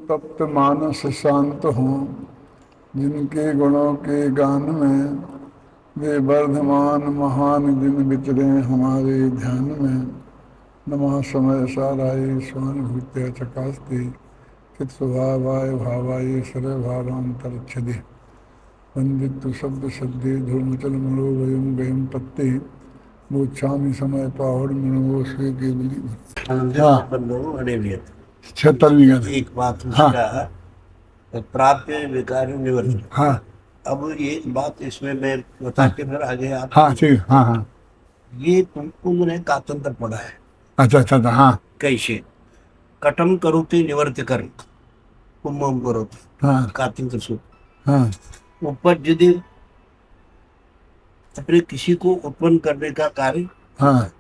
तप्त मानस शांत हूँ जिनके गुणों के गान में, वे वर्धमान महान दिन विचरे हमारे ध्यान में। नमः समय साराय स्वानुभूत्या चकास्ते, चित स्वभावाय भावाय सर्व भावांतरच्छदे। वंदित्व शब्द सद्दे ध्रुवचल मनो वयम गयम पत्ते, मोक्षामि समय पाहुड़ मनो स्वे केवली। हाँ, एक बात उसका प्राप्य विकार निवर्तन। हाँ अब ये बात इसमें मैं बता के फिर आगे आप हाँ ठीक हाँ हाँ ये तुमने कातंत्र पढ़ा है। अच्छा अच्छा अच्छा हाँ कैसे कटम करोति निवर्त कर कुंभम करोति हाँ कातंत्र सूत्र हाँ ऊपर यदि अपने किसी को उत्पन्न करने का कार्य हाँ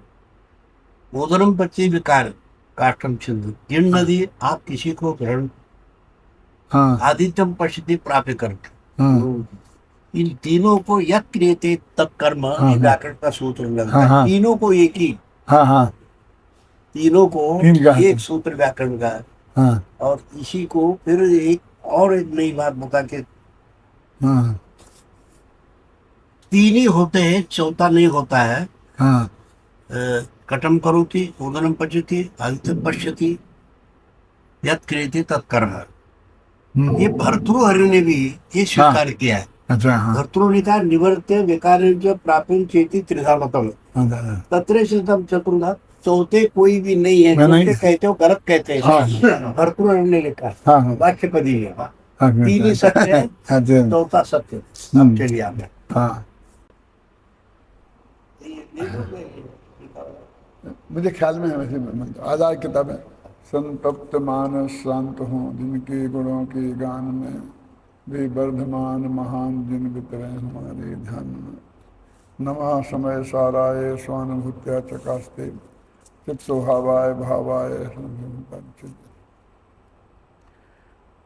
मोदरम पच्ची विकार काष्ठम छिंद जिन नदी आप किसी को ग्रहण हाँ आदित्यम पश्यति प्राप्य कर हाँ इन तीनों को यत् क्रियते तत्कर्म हाँ, ये व्याकरण का सूत्र लगता है। हाँ, तीनों को एक ही हाँ हाँ तीनों को तीन का एक सूत्र व्याकरण का है। हाँ और इसी को फिर एक नई बात बता के हाँ तीन ही होते हैं चौथा नहीं होता है। हाँ कटम करोति उदरम पचति आदित्यम पश्यति यत् क्रियते तत्कर्म। ये भर्तृहरि ने भी ये स्वीकार किया है। अच्छा हाँ भर्तृ ने कहा निवर्त्य विकार्य प्राप्त चेति त्रिधा मतम तत्र सिद्धम चतुर्धा चौथे कोई भी नहीं है। चौथे कहते हो गलत कहते हैं। भर्तृहरि ने लिखा वाक्यपदी है। तीन ही सत्य है चौथा सत्य। चलिए आप मुझे ख्याल में है वैसे आधार किताबें। संतप्त मानस शांत हूँ जिनके गुणों के गान में, वे वर्धमान महान दिन वितरे हमारे ध्यान में। नमः समय साराय स्वानुभूत्या चकास्ते, चित स्वभावाय भावाय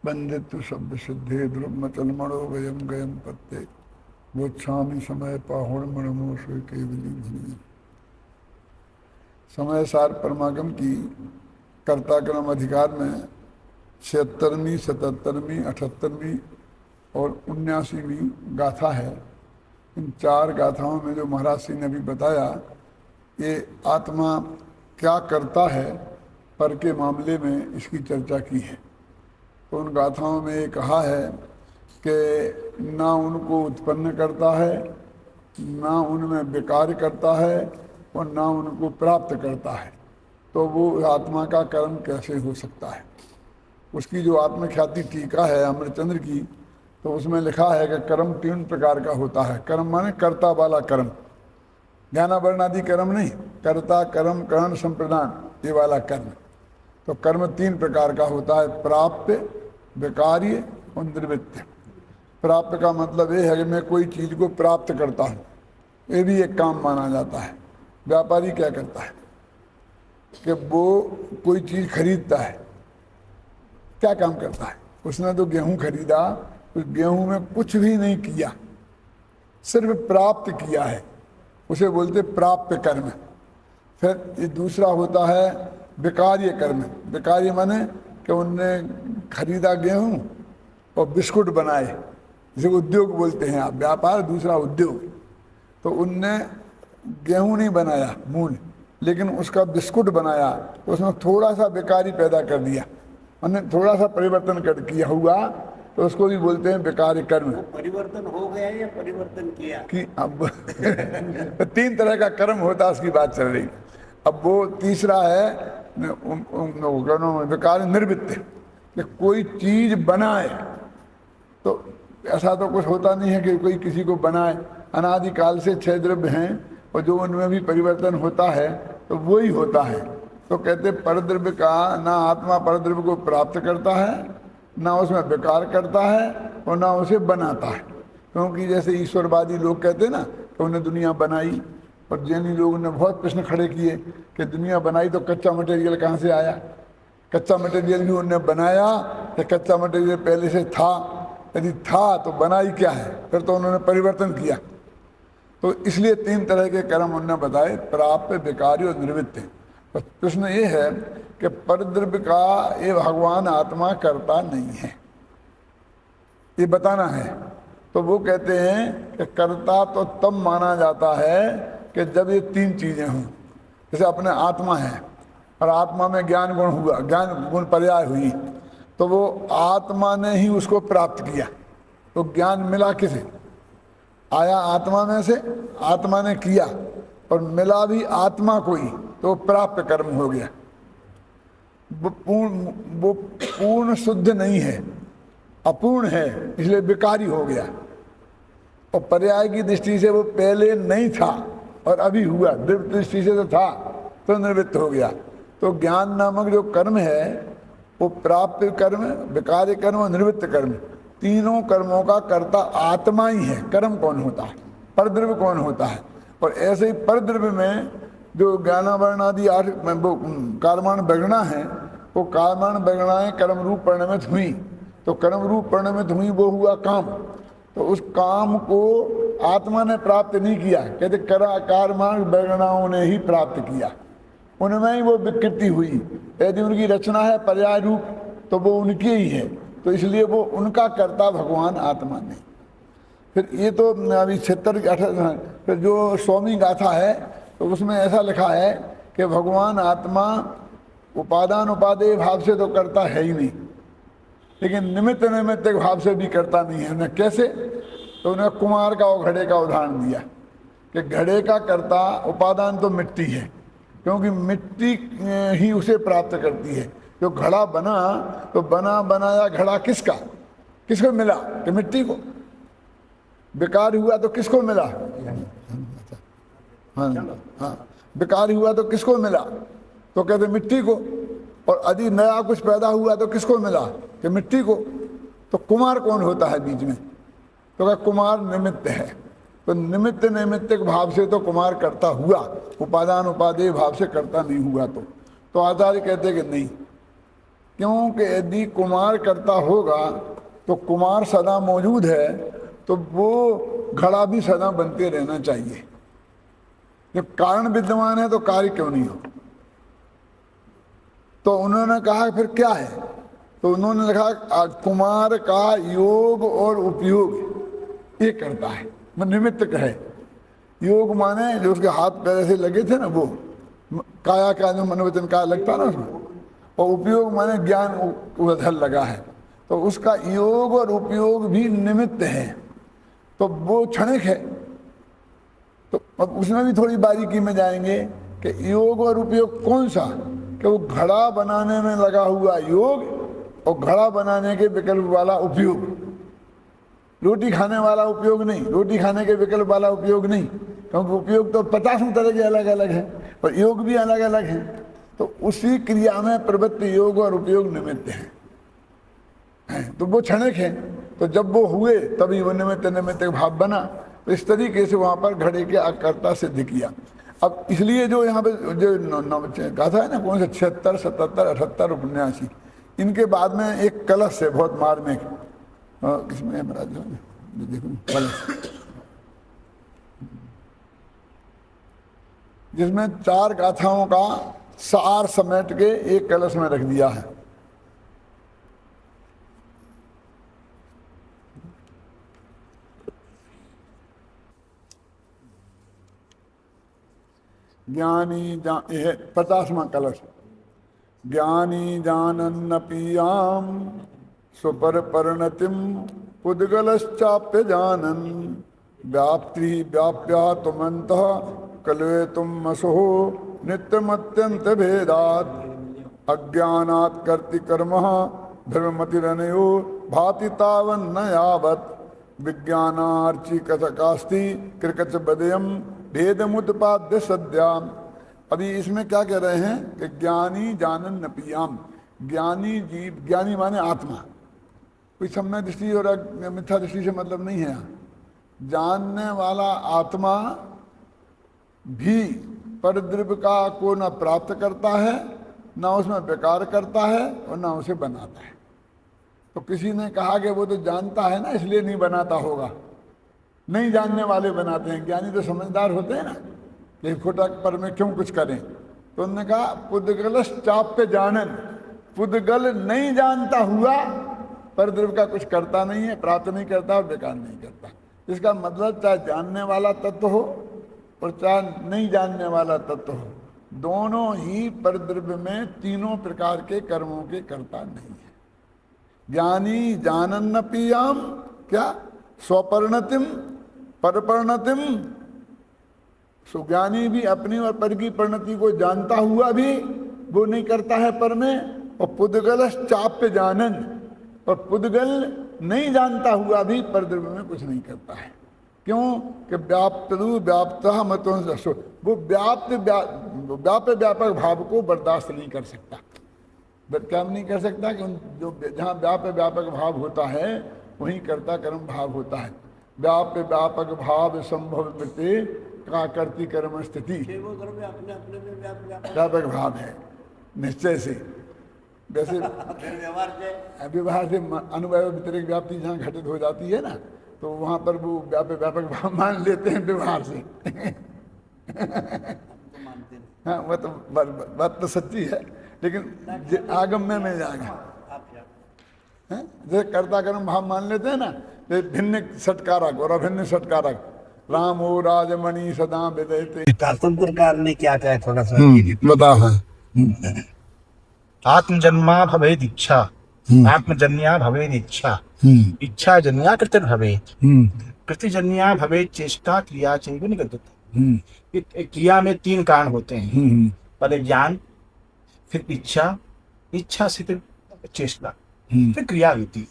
बंदित्व शब्द सिद्धे ध्रुव मचल मणो वयम गयम पत्ते, गोच्छामी समय पाहुण मणमो स्वे केवली भूमि। समय सार परमागम की कर्ताक्रम अधिकार में 76वीं 77वीं 78वीं और 79वीं गाथा है। इन चार गाथाओं में जो महाराज सिंह ने अभी बताया, ये आत्मा क्या करता है पर के मामले में इसकी चर्चा की है। तो उन गाथाओं में ये कहा है कि ना उनको उत्पन्न करता है, ना उनमें विकार करता है और ना उनको प्राप्त करता है। तो वो आत्मा का कर्म कैसे हो सकता है। उसकी जो आत्मख्याति टीका है अमरचंद्र की, तो उसमें लिखा है कि कर्म 3 प्रकार का होता है। कर्म माने कर्ता वाला कर्म, ज्ञानावरण आदि कर्म नहीं, कर्ता कर्म करण संप्रदान ये वाला कर्म। तो कर्म 3 प्रकार का होता है, प्राप्य, विकार्य और निर्वृत्त। प्राप्त का मतलब ये है कि मैं कोई चीज़ को प्राप्त करता हूँ, ये भी एक काम माना जाता है। व्यापारी क्या करता है कि वो कोई चीज़ खरीदता है, क्या काम करता है, उसने तो गेहूं खरीदा, उस गेहूं में कुछ भी नहीं किया, सिर्फ प्राप्त किया है, उसे बोलते प्राप्त कर्म। फिर ये दूसरा होता है विकार्य कर्म। विकार्य माने कि उनने खरीदा गेहूं और बिस्कुट बनाए, जिसे उद्योग बोलते हैं आप, व्यापार दूसरा उद्योग। तो उनने गेहूं नहीं बनाया मूल, लेकिन उसका बिस्कुट बनाया, तो उसमें थोड़ा सा विकारी पैदा कर दिया, उन्होंने थोड़ा सा परिवर्तन कर किया हुआ, तो उसको भी बोलते हैं विकार्य कर्म। परिवर्तन हो गया या परिवर्तन किया कि अब 3 तरह का कर्म होता है, उसकी बात चल रही। अब वो तीसरा है विकार निर्वृत्त, कि कोई चीज बनाए। तो ऐसा तो कुछ होता नहीं है कि कोई किसी को बनाए। अनादिकाल से 6 द्रव्य हैं और जो उनमें भी परिवर्तन होता है तो वो ही होता है। तो कहते परद्रव्य का ना आत्मा परद्रव्य को प्राप्त करता है, ना उसमें विकार करता है और ना उसे बनाता है। क्योंकि जैसे ईश्वरवादी लोग कहते हैं ना कि उन्हें दुनिया बनाई, और जैनी लोगों ने बहुत प्रश्न खड़े किए कि दुनिया बनाई तो कच्चा मटेरियल कहाँ से आया, कच्चा मटेरियल भी उन्होंने बनाया या कच्चा मटेरियल पहले से था, यदि था तो बनाई क्या है, फिर तो उन्होंने परिवर्तन किया। तो इसलिए 3 तरह के कर्म उन्होंने बताए, प्राप्य, विकार्य और निवृत्त। तो प्रश्न ये है कि परद्रव्य का ये भगवान आत्मा करता नहीं है, ये बताना है। तो वो कहते हैं कि कर्ता तो तब माना जाता है कि जब ये तीन चीजें हों। जैसे अपने आत्मा है और आत्मा में ज्ञान गुण हुआ, ज्ञान गुण पर्याय हुई, तो वो आत्मा ने ही उसको प्राप्त किया। तो ज्ञान मिला किसे? आया आत्मा में से, आत्मा ने किया और मिला भी आत्मा को ही, तो प्राप्त कर्म हो गया। वो पूर्ण शुद्ध नहीं है, अपूर्ण है, इसलिए विकारी हो गया। और पर्याय की दृष्टि से वो पहले नहीं था और अभी हुआ, दृष्टि से तो था तो निवृत्त हो गया। तो ज्ञान नामक जो कर्म है वो प्राप्त कर्म, विकार्य कर्म और निवृत्त कर्म, तीनों कर्मों का कर्ता आत्मा ही है। कर्म कौन होता है? परद्रव्य कौन होता है? और ऐसे ही परद्रव्य में जो ज्ञानावरण आदि 8 वो कर्माण बगणा है, वो कर्माण बगणाएं कर्म रूप परिणमित हुई। तो कर्म रूप परिणमित हुई, वो हुआ काम। तो उस काम को आत्मा ने प्राप्त नहीं किया, कहते कर्माण बगणाओं ने ही प्राप्त किया, उनमें ही वो विकृति हुई। यदि उनकी रचना है पर्याय रूप तो वो उनकी ही है, तो इसलिए वो उनका कर्ता भगवान आत्मा नहीं। फिर ये तो अभी 76 फिर जो 100वीं गाथा है तो उसमें ऐसा लिखा है कि भगवान आत्मा उपादान उपादेय भाव से तो करता है ही नहीं, लेकिन निमित्त नैमित्तिक भाव से भी करता नहीं है। उन्हें कैसे? तो उन्हें कुमार का और घड़े का उदाहरण दिया कि घड़े का कर्ता उपादान तो मिट्टी है, क्योंकि मिट्टी ही उसे प्राप्त करती है। जो घड़ा बना तो बना बनाया घड़ा किसका? किसको मिला? कि मिट्टी को। बेकार हुआ तो किसको मिला? हाँ, बेकार हुआ तो किसको मिला? तो कहते मिट्टी को। और यदि नया कुछ पैदा हुआ तो किसको मिला? कि मिट्टी को। तो कुमार कौन होता है बीच में? तो क्या कुमार निमित्त है। तो निमित्त नैमित्तिक भाव से तो कुमार करता हुआ, उपादान उपादेय भाव से करता नहीं हुआ। तो आचार्य कहते कि नहीं, क्योंकि यदि कुमार करता होगा तो कुमार सदा मौजूद है, तो वो घड़ा भी सदा बनते रहना चाहिए। जब कारण विद्यमान है तो कार्य क्यों नहीं हो? तो उन्होंने कहा फिर क्या है? तो उन्होंने लिखा कुमार का योग और उपयोग ये करता है, निमित्त है। योग माने जो उसके हाथ पैर ऐसे लगे थे ना, वो काया का जो मनोवचन का लगता ना उसमें, और उपयोग माने ज्ञान उधर लगा है, तो उसका योग और उपयोग भी निमित्त है। तो वो क्षणिक है। तो अब उसमें भी थोड़ी बारीकी में जाएंगे कि योग और उपयोग कौन सा? कि वो घड़ा बनाने में लगा हुआ योग और घड़ा बनाने के विकल्प वाला उपयोग। रोटी खाने वाला उपयोग नहीं, रोटी खाने के विकल्प वाला उपयोग नहीं, क्योंकि उपयोग तो 50 तरह के अलग अलग है और योग भी अलग अलग है। तो उसी क्रिया में प्रवृत्ति योग और उपयोग निमित्त है। तो वो क्षणिक है। तो जब वो हुए तभी वो निमित्त नैमित्तिक भाव बना। तो इस तरीके से वहां पर घड़े के आकर्ता सिद्ध किया। अब इसलिए जो यहाँ पे जो गाथा है ना, कौन से 76, 77, 78, 79, इनके बाद में एक कलश है बहुत मार्मिक। किसमें महाराज देखो कलश, जिसमें 4 गाथाओं का सार समेट के एक कलश में रख दिया है। ज्ञानी 50वां कलश। ज्ञानी जानन्नपीयाम सुपर परिणतिम पुद्गलश्चाप्य जानन व्याप्ति व्याप्या तुमंत कलवे तुम असो नित्यमत्यंत भेदात अज्ञानात् कर्ति कर्म भ्रमतिरनयो भाति तावन्न यावत् विज्ञानार्ची कथकास्ति कृकच बदयम भेदमुत्पाद्य सद्या। अभी इसमें क्या कह रहे हैं कि ज्ञानी जानन नपियाम, ज्ञानी जीव, ज्ञानी माने आत्मा, कोई सम्यक दृष्टि और मिथ्या दृष्टि से मतलब नहीं है। जानने वाला आत्मा भी परद्रव्य का को न प्राप्त करता है, न उसमें बेकार करता है और न उसे बनाता है। तो किसी ने कहा कि वो तो जानता है ना इसलिए नहीं बनाता होगा। नहीं जानने वाले बनाते हैं। ज्ञानी तो समझदार होते हैं ना, कि खोटा पर में क्यों कुछ करें, तो उन्होंने कहा पुद्गलस चाप्य जानन, पुद्गल नहीं जानता हुआ पर द्रव्य का कुछ करता नहीं है, प्राप्त नहीं करता और बेकार नहीं करता। इसका मतलब चाहे जानने वाला तत्व हो और चाहे नहीं जानने वाला तत्व हो, दोनों ही परद्रव्य में तीनों प्रकार के कर्मों के कर्ता नहीं है। ज्ञानी जानन्न पियाम क्या स्वपर्णतिम परपर्णतिम, सुज्ञानी भी अपनी और पर की परिणति को जानता हुआ भी वो नहीं करता है पर में, और पुद्गल चाप्य जानन, और पुद्गल नहीं जानता हुआ भी परद्रव्य में कुछ नहीं करता है। क्यों कि व्याप्त मतों, वो व्यापक भाव को बर्दाश्त नहीं कर सकता। क्या नहीं कर सकता कि जो जहाँ व्यापक भाव होता है वहीं कर्ता कर्म भाव होता है। व्यापक भाव संभव मृत्य का करती कर्म स्थिति व्यापक भाव है निश्चय से। वैसे व्यवहार से अनुभव व्यतिरिक्त व्याप्ति जहाँ घटित हो जाती है ना, तो वहां पर वो व्यापक भाव मान लेते हैं व्यवहार से। हाँ, वह तो बात तो सच्ची है, लेकिन आगम्य में जाएगा। जैसे कर्ता कर्म भाव मान लेते हैं ना, जैसे भिन्न सत्कारक और अभिन्न सत्कारक, राम हो राजमणि सदा विदयते। शास्त्रकार ने क्या कहा थोड़ा सा बताओ। आत्मजन्मा भवेद इच्छा, आत्मजन्या भवेद इच्छा, इच्छा जन्या कृति भवेद, कृतिजन्या भवेद चेष्टा, क्रिया चैव निगद्यते। क्रिया में तीन कारण होते हैं, पहले ज्ञान, फिर इच्छा, इच्छा से फिर चेष्टा, फिर क्रिया होती।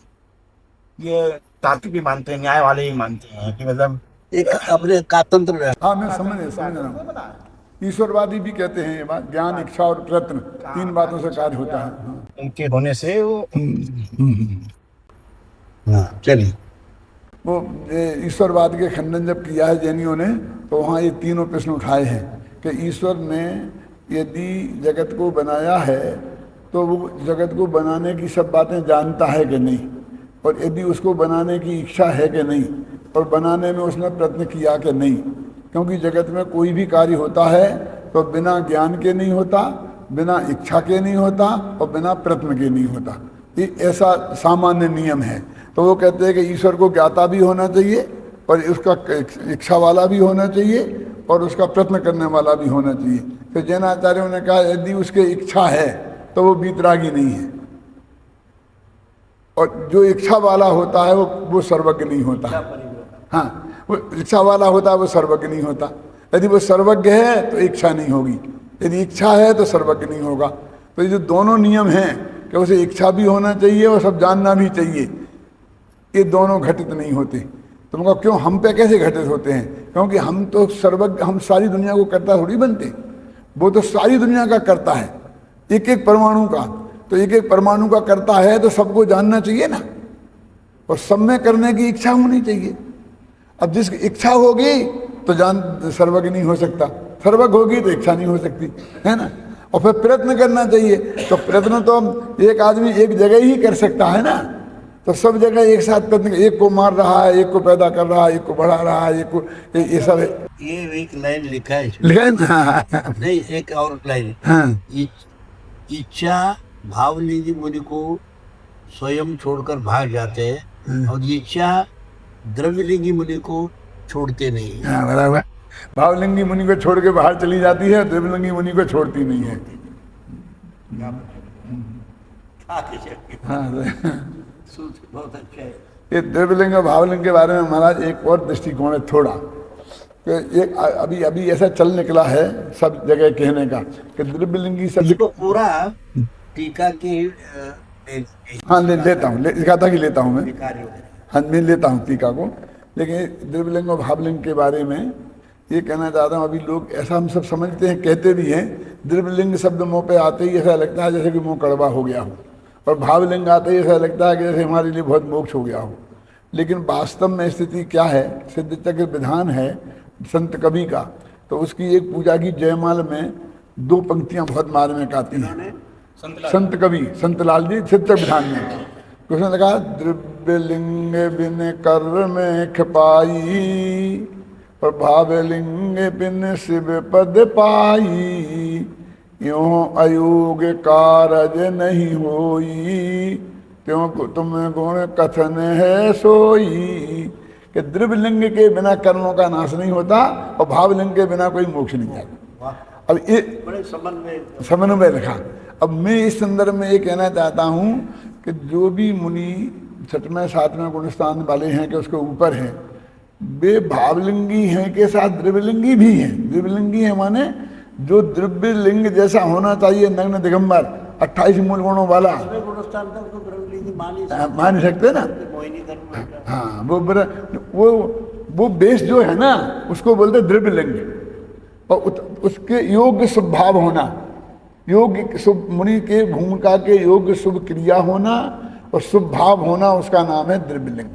ये तार्किक भी मानते हैं, न्याय वाले भी मानते हैं कि मतलब एक अपने कातंत्र। हाँ, मैं समझ रहा हूँ। ईश्वरवादी भी कहते हैं ये बात, ज्ञान इच्छा और प्रयत्न तीन बातों से कार्य होता है। इनके होने से वो चलिए, वो ईश्वरवाद के खंडन जब किया है जैनियों ने, तो वहाँ ये तीनों प्रश्न उठाए हैं कि ईश्वर ने यदि जगत को बनाया है तो वो जगत को बनाने की सब बातें जानता है कि नहीं, और यदि उसको बनाने की इच्छा है कि नहीं, और बनाने में उसने प्रयत्न किया कि नहीं। क्योंकि जगत में कोई भी कार्य होता है तो बिना ज्ञान के नहीं होता, बिना इच्छा के नहीं होता और बिना प्रयत्न के नहीं होता। ये ऐसा सामान्य नियम है। तो वो कहते हैं कि ईश्वर को ज्ञाता भी होना चाहिए और उसका इच्छा वाला भी होना चाहिए और उसका प्रयत्न करने वाला भी होना चाहिए। फिर जैनाचार्यों ने कहा यदि उसके इच्छा है तो वो वीतरागी नहीं है, और जो इच्छा वाला होता है वो सर्वज्ञ नहीं होता। हाँ, वो इच्छा वाला होता है वो सर्वज्ञ नहीं होता। यदि वो सर्वज्ञ है तो इच्छा नहीं होगी, यदि इच्छा है तो सर्वज्ञ नहीं होगा। तो ये जो दोनों नियम हैं कि उसे इच्छा भी होना चाहिए और सब जानना भी चाहिए, ये दोनों घटित नहीं होते। तुम कहो क्यों, हम पे कैसे घटित होते हैं? क्योंकि हम तो सर्वज्ञ, हम सारी दुनिया को करता थोड़ी बनते, वो तो सारी दुनिया का करता है, एक एक परमाणु का। तो एक एक परमाणु का करता है तो सबको जानना चाहिए ना, और सब में करने की इच्छा होनी चाहिए। अब जिसकी इच्छा होगी तो सर्वज्ञ नहीं हो सकता, सर्वज्ञ होगी तो इच्छा नहीं हो सकती, है ना। और फिर प्रयत्न करना चाहिए, तो प्रयत्न तो एक आदमी एक जगह ही कर सकता है ना। तो सब जगह एक साथ प्रयत्न, एक को मार रहा है, एक को पैदा कर रहा है, एक को बढ़ा रहा है, एक को, ये सब है। ये एक लाइन लिखा है, लिखा है ना? नहीं, एक और लाइन। हाँ, इच्छा भावलिंगी मुनि को स्वयं छोड़कर भाग जाते हैं और इच्छा द्रव्यलिंगी मुनि को छोड़ते नहीं। हाँ, बराबर। भावलिंगी मुनि को छोड़ के बाहर चली जाती है, द्रव्यलिंगी मुनि को छोड़ती नहीं है। हाँ, बहुत अच्छा है। ये द्रव्यलिंग और भावलिंग के बारे में महाराज एक और दृष्टिकोण है थोड़ा, कि एक अभी ऐसा चल निकला है सब जगह कहने का कि द्रव्यलिंगी शब्द इसको पूरा टीका की हाँ लेता हूँ, लिखाता कि लेता हूँ मैं, हाँ मैं लेता हूँ टीका को। लेकिन द्रव्यलिंग और भावलिंग के बारे में ये कहना चाहता हूँ, अभी लोग ऐसा हम सब समझते हैं, कहते भी हैं, द्रव्यलिंग शब्द मुँह पे आते ही ऐसा लगता है जैसे कि मुँह कड़वा हो गया हो, और भावलिंग आते ही ऐसा लगता है कि जैसे हमारे लिए बहुत मोक्ष हो गया हो। लेकिन वास्तव में स्थिति क्या है, सिद्ध चक्र विधान है संत कवि का, तो उसकी एक पूजा की जयमाल में दो पंक्तियां बहुत मार्मिक आती हैं। संत कवि संतलाल जी सिद्ध चक्र विधान में उसने लगा, द्रव्यलिंग बिन कर में खपाई और भावलिंग बिन शिव पद पाई, यों अयोग कारज नहीं होई, त्यों तुम गुण कथन है सोई। कि द्रव्यलिंग के बिना कर्मों का नाश नहीं होता और भावलिंग के बिना कोई मोक्ष नहीं जाता। अब ये बड़े समन्वय रखा। अब मैं इस संदर्भ में ये कहना चाहता हूँ कि जो भी मुनि 6वें 7वें गुणस्थान वाले हैं कि उसके ऊपर हैं, वे भावलिंगी हैं के साथ द्रव्यलिंगी भी हैं। द्रव्यलिंगी है माने जो द्रव्यलिंग जैसा होना चाहिए, नग्न दिगंबर 28 मूल गुणों वाला, मान ही सकते ना। हाँ, वो बेस जो है ना उसको बोलते द्रव्यलिंग। और उसके योग्य स्वभाव होना, योग्य शुभ मुनि के भूमिका के योग्य शुभ क्रिया होना और शुभ भाव होना, उसका नाम है द्रव्यलिंग।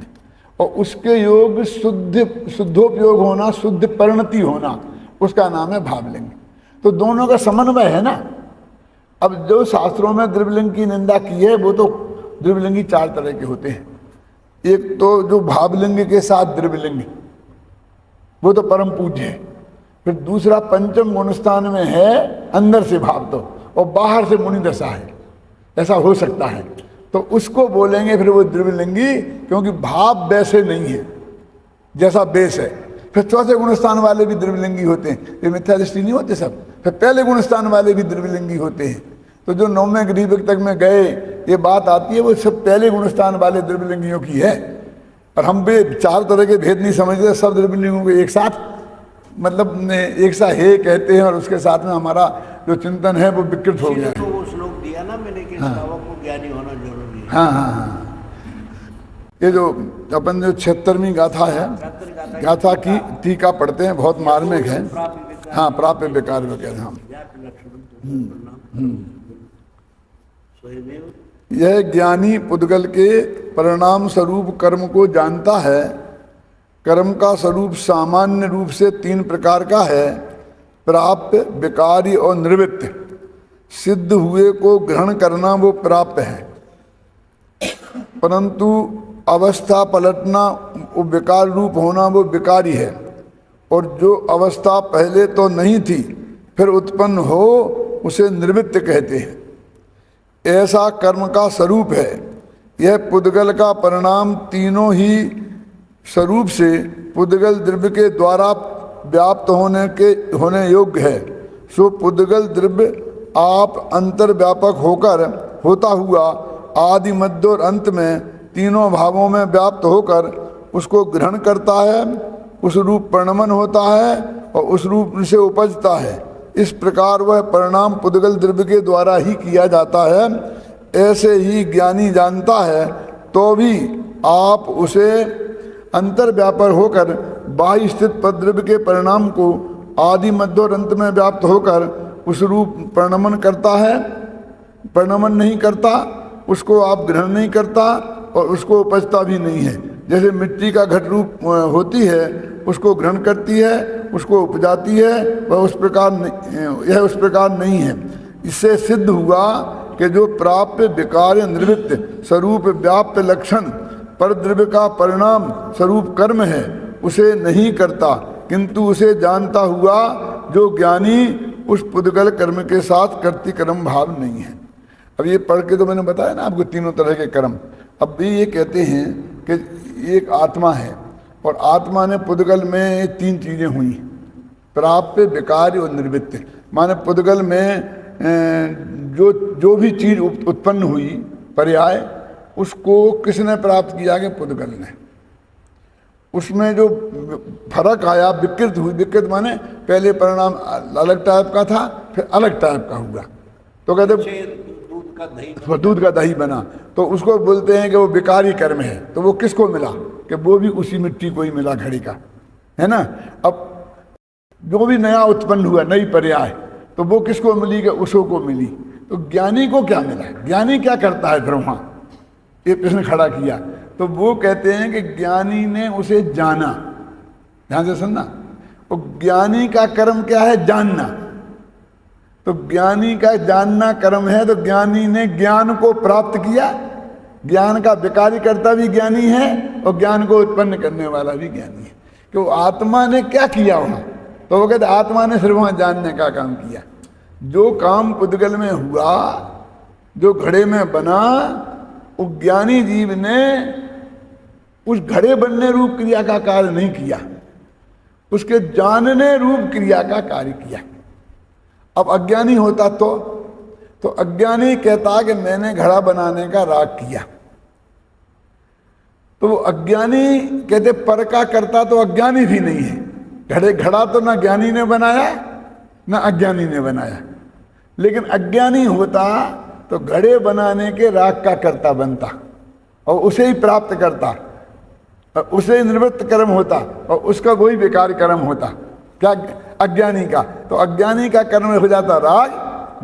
और उसके योग शुद्धोपयोग होना, शुद्ध परिणति होना, उसका नाम है भावलिंग। तो दोनों का समन्वय है ना। अब जो शास्त्रों में द्रव्यलिंग की निंदा की है वो तो द्रव्यलिंगी 4 तरह के होते हैं। एक तो जो भावलिंग के साथ द्रव्यलिंग, वो तो परम पूज्य है। फिर दूसरा पंचम गुणस्थान में है अंदर से भाव तो, और बाहर से मुनि दशा है, ऐसा हो सकता है, तो उसको बोलेंगे फिर वो द्रव्यलिंगी, क्योंकि भाव वैसे नहीं है जैसा बेस है। फिर चौथे गुणस्थान वाले भी द्रव्यलिंगी होते हैं, ये मिथ्या दृष्टि नहीं होते सब। फिर पहले गुणस्थान वाले भी द्रव्यलिंगी होते हैं। तो जो 9वें गरीब तक में गए ये बात आती है, वो सब पहले गुणस्थान वाले द्रव्यलिंगियों की है। और हम भी 4 तरह के भेद नहीं समझते, सब द्रव्यलिंगों को एक साथ मतलब एक सा हे कहते हैं, और उसके साथ में हमारा जो चिंतन है वो विकृत हो गया है। तो वो श्लोक दिया ना मैंने कि श्रावक को ज्ञानी होना जरूरी है। हाँ हाँ हाँ, ये जो अपन जो 76वीं गाथा है, गाथा की टीका पढ़ते हैं, बहुत मार्मिक है। हाँ, प्राप्य विकार वगैरह। हाँ, यह ज्ञानी पुद्गल के परिणाम स्वरूप कर्म को जानता है। कर्म का स्वरूप सामान्य रूप से 3 प्रकार का है, प्राप्य, विकारी और निवृत्त। सिद्ध हुए को ग्रहण करना वो प्राप्य है, परंतु अवस्था पलटना वो विकार रूप होना वो विकारी है। और जो अवस्था पहले तो नहीं थी फिर उत्पन्न हो उसे निवृत्त कहते हैं। ऐसा कर्म का स्वरूप है। यह पुद्गल का परिणाम तीनों ही स्वरूप से पुद्गल द्रव्य के द्वारा व्याप्त होने योग्य है। सो पुद्गल द्रव्य आप अंतर्व्यापक होकर होता हुआ आदि मध्य और अंत में तीनों भावों में व्याप्त होकर उसको ग्रहण करता है, उस रूप परिणमन होता है और उस रूप से उपजता है। इस प्रकार वह परिणाम पुद्गल द्रव्य के द्वारा ही किया जाता है। ऐसे ही ज्ञानी जानता है तो भी आप उसे अंतर्व्यापक होकर बाह्य स्थित पद्रव्य के परिणाम को आदि मध्य और अंत में व्याप्त होकर उस रूप परिणमन करता है, परिणमन नहीं करता, उसको आप ग्रहण नहीं करता और उसको उपजता भी नहीं है। जैसे मिट्टी का घट रूप होती है, उसको ग्रहण करती है, उसको उपजाती है, वह उस प्रकार यह उस प्रकार नहीं है। इससे सिद्ध हुआ कि जो प्राप्य विकार निवृत्त स्वरूप व्याप्त लक्षण पर द्रव्य का परिणाम स्वरूप कर्म है उसे नहीं करता, किंतु उसे जानता हुआ जो ज्ञानी उस पुद्गल कर्म के साथ कर्ति कर्म भाव नहीं है। अब ये पढ़ के तो मैंने बताया ना आपको तीनों तरह के कर्म। अब भी ये कहते हैं कि एक आत्मा है और आत्मा ने पुद्गल में 3 चीज़ें हुई, प्राप्य, विकार और निवृत्त। माने पुद्गल में जो भी चीज़ उत्पन्न हुई पर्याय, उसको किसने प्राप्त किया कि पुद्गल ने। उसमें जो फर्क आया, विकृत हुई, विकृत माने पहले परिणाम अलग टाइप का था फिर अलग टाइप का हुआ, तो कहते दूध का दही बना, तो उसको बोलते हैं कि वो विकारी कर्म है। तो वो किसको मिला कि वो भी उसी मिट्टी को ही मिला, घड़ी का, है ना। अब जो भी नया उत्पन्न हुआ, नई पर्याय, तो वो किसको मिली कि उसको को मिली। तो ज्ञानी को क्या मिला, ज्ञानी क्या करता है फिर वहाँ, ये प्रश्न खड़ा किया। तो वो कहते हैं कि ज्ञानी ने उसे जाना। ध्यान से सुनना, वो ज्ञानी का कर्म क्या है, जानना। तो ज्ञानी का जानना कर्म है, तो ज्ञानी ने ज्ञान को प्राप्त किया। ज्ञान का विकारी कर्ता भी ज्ञानी है और ज्ञान को उत्पन्न करने वाला भी ज्ञानी है। कि वो आत्मा ने क्या किया वहाँ, तो वो कहते आत्मा ने सिर्फ वहाँ जानने का काम किया। जो काम पुद्गल में हुआ, जो घड़े में बना, वो ज्ञानी जीव ने उस घड़े बनने रूप क्रिया का कार्य नहीं किया, उसके जानने रूप क्रिया का कार्य किया। अब अज्ञानी होता तो अज्ञानी कहता कि मैंने घड़ा बनाने का राग किया, तो वो अज्ञानी कहते पर का करता तो अज्ञानी भी नहीं है। घड़ा तो ना ज्ञानी ने बनाया ना अज्ञानी ने बनाया, लेकिन अज्ञानी होता तो घड़े बनाने के राग का कर्ता बनता और उसे ही प्राप्त करता और उसे ही निवृत्त कर्म होता और उसका वही बेकार कर्म होता। क्या? अज्ञानी का। तो अज्ञानी का कर्म हो जाता राग,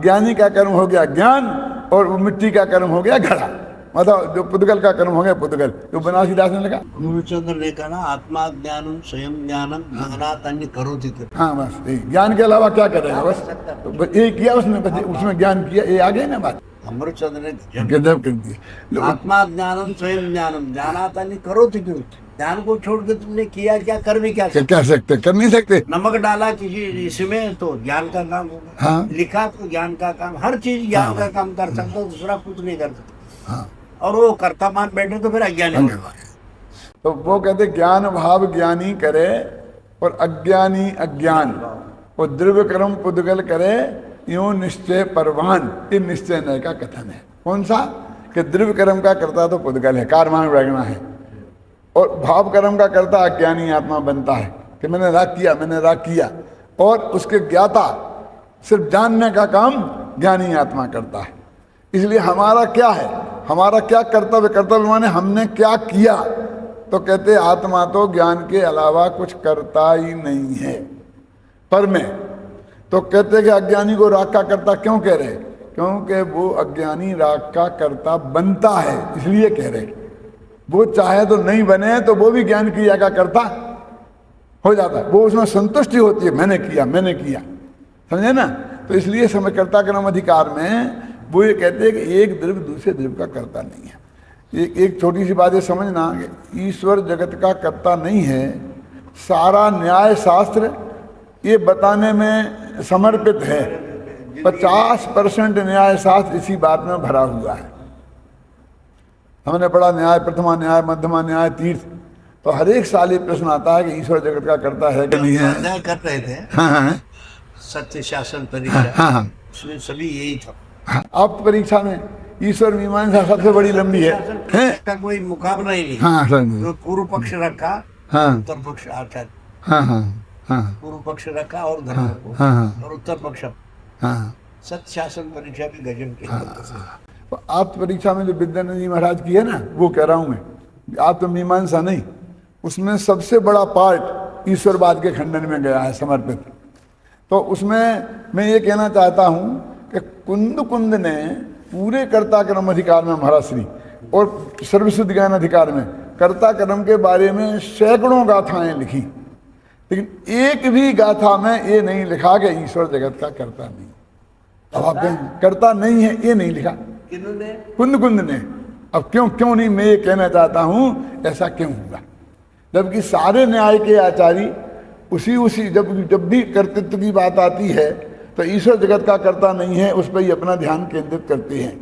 ज्ञानी का कर्म हो गया ज्ञान, और मिट्टी का कर्म हो गया घड़ा। मतलब जो पुद्गल का कर्म हो गया पुद्गल। जो बनारसीदास ने लिखा, गुरुचंद्र ने कहा ना, आत्मा ज्ञानम स्वयं ज्ञानम ज्ञानात् अन्य करोति। हाँ बस ज्ञान के अलावा क्या करेगा? बस तो ये किया उसने, बस उसमें ज्ञान किया, ये आ गई ना बात। अमृतचंद्र ने गजब कर दिया। आत्मा ज्ञानम स्वयं ज्ञानम ज्ञानात् अन्य करोति। ज्ञान को छोड़ के तुमने किया क्या? कर भी क्या सकते? कर नहीं सकते। नमक डाला किसी इसमें तो ज्ञान का काम होगा। हाँ। लिखा तो ज्ञान का काम, हर चीज ज्ञान का काम कर सकता, दूसरा कुछ नहीं कर सकता। हाँ। और वो कर्ता मान बैठे तो फिर अज्ञानी। तो वो कहते ज्ञान भाव ज्ञानी करे और अज्ञानी अज्ञान, और द्रव्य कर्म पुद्गल करे यूं निश्चय परवान। ये निश्चय नय का कथन है। कौन सा? कि द्रव्य कर्म का करता तो पुद्गल है, कारमान वैगणा है, और भाव कर्म का करता अज्ञानी आत्मा बनता है कि मैंने राग किया, मैंने राग किया, और उसके ज्ञाता सिर्फ जानने का काम ज्ञानी आत्मा करता है। इसलिए हमारा क्या है, हमारा क्या कर्तव्य? कर्तव्य माने हमने क्या किया। तो कहते आत्मा तो ज्ञान के अलावा कुछ करता ही नहीं है। पर में तो कहते कि अज्ञानी को राग का कर्ता क्यों कह रहे? क्योंकि वो अज्ञानी राग का कर्ता बनता है, इसलिए कह रहे। वो चाहे तो नहीं बने तो वो भी ज्ञान क्रिया का कर्ता हो जाता है, वो उसमें संतुष्टि होती है, मैंने किया, मैंने किया। समझे ना? तो इसलिए समय कर्ता कर्म अधिकार में वो ये कहते हैं कि एक द्रव्य दूसरे द्रव्य का कर्ता नहीं है। एक छोटी सी बात है समझना कि ईश्वर जगत का कर्ता नहीं है। सारा न्याय शास्त्र ये बताने में समर्पित है। 50% न्याय शास्त्र इसी बात में भरा हुआ है। हमने पढ़ा न्याय, प्रथमा न्याय, मध्यमा न्याय, तीर्थ। तो हर एक साल ये प्रश्न आता है कि ईश्वर जगत का कर्ता है कि नहीं है। कर रहे थे हाँ। सत्य शासन परीक्षा। हाँ। उसमें सभी यही था। आप परीक्षा में ईश्वर मीमांसा सबसे बड़ी लंबी है। का कोई मुकाबला ही नहीं। हाँ, तो पूर्व पक्ष रखा, हाँ, उत्तर पक्ष आचार्य। हाँ, हाँ, हाँ, पूर्व पक्ष रखा और धर्म को, हाँ, और उत्तर पक्ष। हाँ। सत्य शासन परीक्षा भी गजब की। तो आप परीक्षा में जो विद्यानंद जी महाराज की है ना, वो कह रहा हूं मैं, आप तो मीमांसा नहीं, उसमें सबसे बड़ा पार्ट ईश्वरवाद के खंडन में गया है, समर्पित। तो उसमें मैं ये कहना चाहता हूं कि कुंद ने पूरे कर्ता कर्म अधिकार में महाराज श्री और सर्वसिद्ध ज्ञान अधिकार में कर्ता कर्म के बारे में सैकड़ों गाथाएं लिखी, लेकिन एक भी गाथा में ये नहीं लिखा कि ईश्वर जगत का कर्ता नहीं। अब आप कहें कर्ता नहीं है, ये नहीं लिखा कुंद ने। अब क्यों नहीं, मैं ये कहना चाहता हूं ऐसा क्यों हुआ, जबकि सारे न्याय के आचार्य उसी जब भी कर्तृत्व की बात आती है तो ईश्वर जगत का कर्ता नहीं है, उस पर ही अपना ध्यान केंद्रित करते हैं।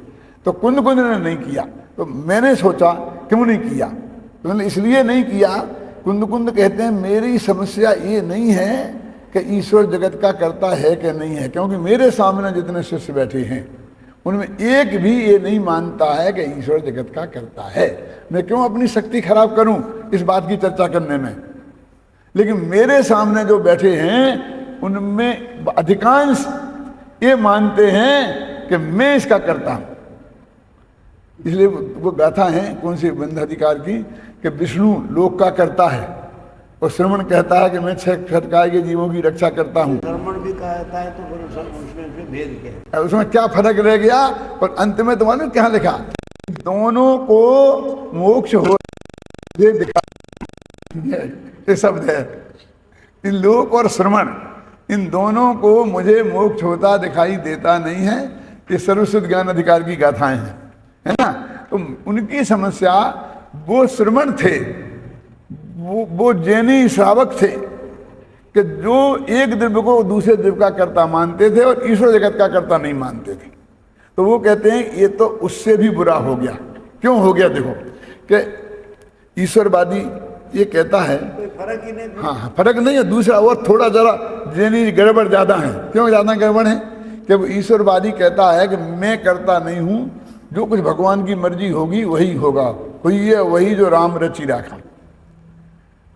तो कुंद ने नहीं किया। तो मैंने सोचा क्यों नहीं किया, तो मैंने इसलिए नहीं किया। कुंद कहते हैं मेरी समस्या ये नहीं है कि ईश्वर जगत का कर्ता है कि नहीं है, क्योंकि मेरे सामने जितने शिष्य बैठे हैं उनमें एक भी ये नहीं मानता है कि ईश्वर जगत का कर्ता है। मैं क्यों अपनी शक्ति खराब करूं इस बात की चर्चा करने में। लेकिन मेरे सामने जो बैठे हैं उनमें अधिकांश ये मानते हैं कि मैं इसका कर्ता हूं। इसलिए वो गाथा है कौन सी बंधाधिकार की कि विष्णु लोक का कर्ता है और श्रवण कहता है कि मैं 6 खटकाए के जीवों की रक्षा करता हूँ। श्रवण भी कहता है तो फिर उसमें भेद क्या है? उसमें क्या फर्क रह गया? और अंत में तुम्हारे क्या लिखा? दोनों को मोक्ष हो ये दिखा, ये शब्द है। इन लोक और श्रवण, इन दोनों को मुझे मोक्ष होता दिखाई देता नहीं है। ये सर्वसिद्ध ज्ञान अधिकार की गाथाएं हैं, है ना। तो उनकी समस्या, वो श्रवण थे, वो जैनी श्रावक थे कि जो एक द्रव्य को दूसरे द्रव्य का कर्ता मानते थे और ईश्वर जगत का कर्ता नहीं मानते थे, तो वो कहते हैं ये तो उससे भी बुरा हो गया। क्यों हो गया? देखो कि ईश्वरवादी ये कहता है कोई फर्क ही नहीं। हाँ, फर्क नहीं है। दूसरा और थोड़ा जरा यानी गड़बड़ ज्यादा है। क्यों ज्यादा गड़बड़ है? कि वो ईश्वरवादी कहता है कि मैं करता नहीं हूं, जो कुछ भगवान की मर्जी होगी वही होगा, हुई है वही जो राम रची राखा।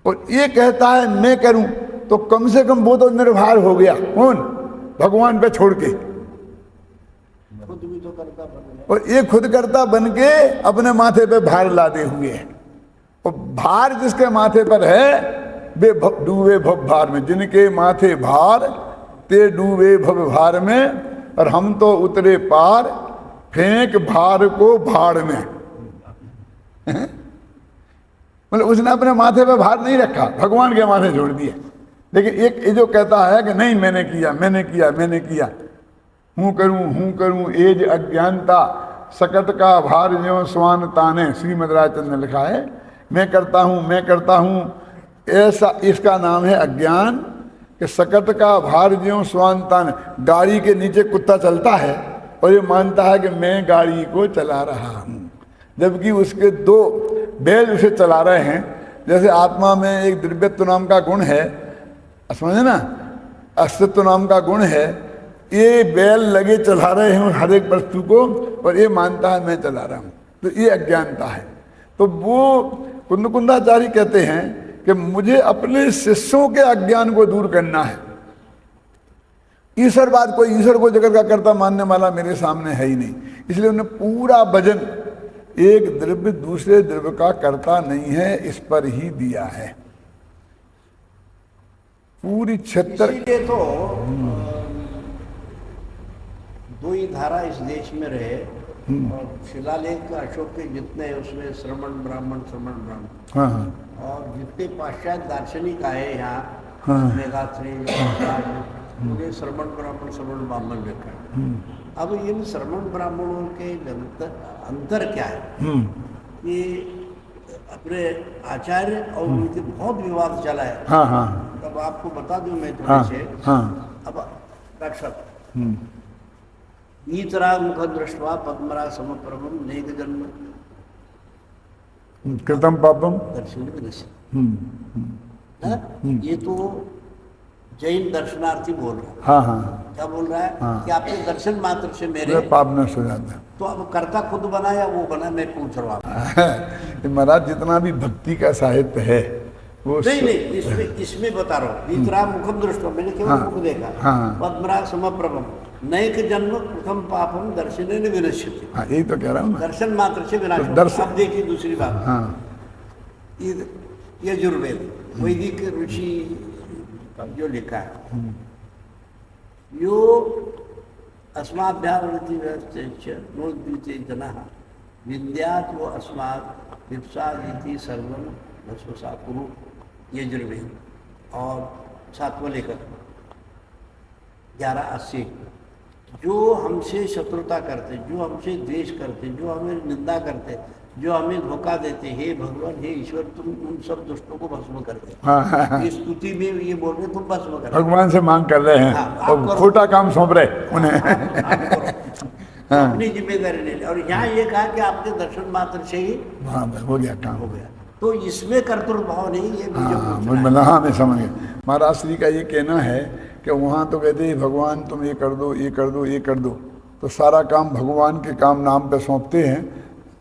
और ये कहता है मैं करूं, तो कम से कम वो तो निर्भर हो गया। कौन? भगवान पे छोड़ के। खुद भी तो करता बन गया। और ये खुद करता बन के अपने माथे पे भार लादे हुए है। और भार जिसके माथे पर है वे डूबे भव भार में। जिनके माथे भार ते डूबे भव भार में, और हम तो उतरे पार फेंक भार को भाड़ में। मतलब उसने अपने माथे पे भार नहीं रखा, भगवान के माथे छोड़ दिया। लेकिन एक ये जो कहता है कि नहीं मैंने किया मैंने किया मैंने किया, हूं करूं एज अज्ञानता सकट का भार ज्यों स्वान ताने, श्रीमद राजचंद्र ने लिखा है मैं करता हूं, ऐसा इसका नाम है अज्ञान। कि सकट का भार ज्यों स्वान ताने, गाड़ी के नीचे कुत्ता चलता है और ये मानता है कि मैं गाड़ी को चला रहा हूं, जबकि उसके दो बैल उसे चला रहे हैं। जैसे आत्मा में एक द्रव्यत्व नाम का गुण है, समझे ना, अस्तित्व नाम का गुण है। ये बैल लगे चला रहे हैं हर एक वस्तु को, और ये मानता है मैं चला रहा हूं, तो ये अज्ञानता है। तो वो कुंदकुंदाचार्य कहते हैं कि मुझे अपने शिष्यों के अज्ञान को दूर करना है। ईश्वरवाद, कोई ईश्वर को जगत का कर्ता मानने वाला मेरे सामने है ही नहीं। इसलिए उन्हें पूरा भजन एक द्रव्य दूसरे द्रव्य का कर्ता नहीं है इस पर ही दिया है। पूरी 76 इसीलिए तो दो ही धारा इस देश में रहे, और शिलालेख अशोक के जितने हैं उसमें श्रमण ब्राह्मण हाँ हाँ और जितने पाश्चात्य दार्शनिक आए यहाँ, हाँ। मेघात्री उन्हें श्रमण ब्राह्मण लिखा। अब इन श्रमण ब्राह्मणों के अंतर क्या है? ये अपने आचार्य और उनके बहुत विवाद चला है। हाँ हाँ अब आपको बता दूं मैं थोड़े हाँ से। हाँ अब रक्षक वीतराग मुख दृष्टवा पद्मराग समप्रभम नेक जन्म कृतम पापम दर्शन ये तो जैन दर्शनार्थी बोल रहा है। हाँ हाँ क्या बोल रहा है? हाँ। कि आपके दर्शन मात्र से मेरे पाप नष्ट हो जाता है। तो अब कर्ता खुद बना या वो बना, मैं पूछ रहा हूँ। महाराज जितना भी भक्ति का साहित्य है वो नहीं इसमें बता रहा हूँ। वीतराग मुखम दृष्टवा, मैंने केवल मुख देखा। हाँ। पद्मराग समप्रभम नैक जन्म प्रथम पापम दर्शन विनश्यति। हाँ यही तो कह रहा हूँ ना। दर्शन मात्र से विनाश तो दर्शन- अब देखिए दूसरी बात। हाँ यजुर्वेद वैदिक ऋषि जो लिखा है, यो अस्माभ्यावृत्ति नोद्विते जनः विद्यात् वो अस्मात् विप्सादिति सर्वं नश्वसा कुरु। यजुर्वेद और 7वां लेखक 1180। जो हमसे शत्रुता करते, जो हमसे द्वेष करते, जो हमें निंदा करते, जो हमें धोखा देते, हे भगवान हे ईश्वर तुम उन सब दुष्टों को भस्म कर दे। हाँ इस स्तुति में ये बोल रहे तुम भस्म कर दो। भगवान से मांग कर रहे हैं हाँ, आप और करो। खोटा काम सौंप रहे उन्हें। तो अपनी जिम्मेदारी ले ले। और यहाँ ये कहा कि आपके दर्शन मात्र से ही हाँ हो गया काम। हो गया। तो इसमें कर्तृत्व भाव नहीं, ये मुझे हाँ पूछना है। मतलब हाँ मैं समझ गया। महाराज श्री का ये कहना है कि वहाँ तो कहते हैं भगवान तुम ये कर दो ये कर दो ये कर दो, तो सारा काम भगवान के काम नाम पे सौंपते हैं,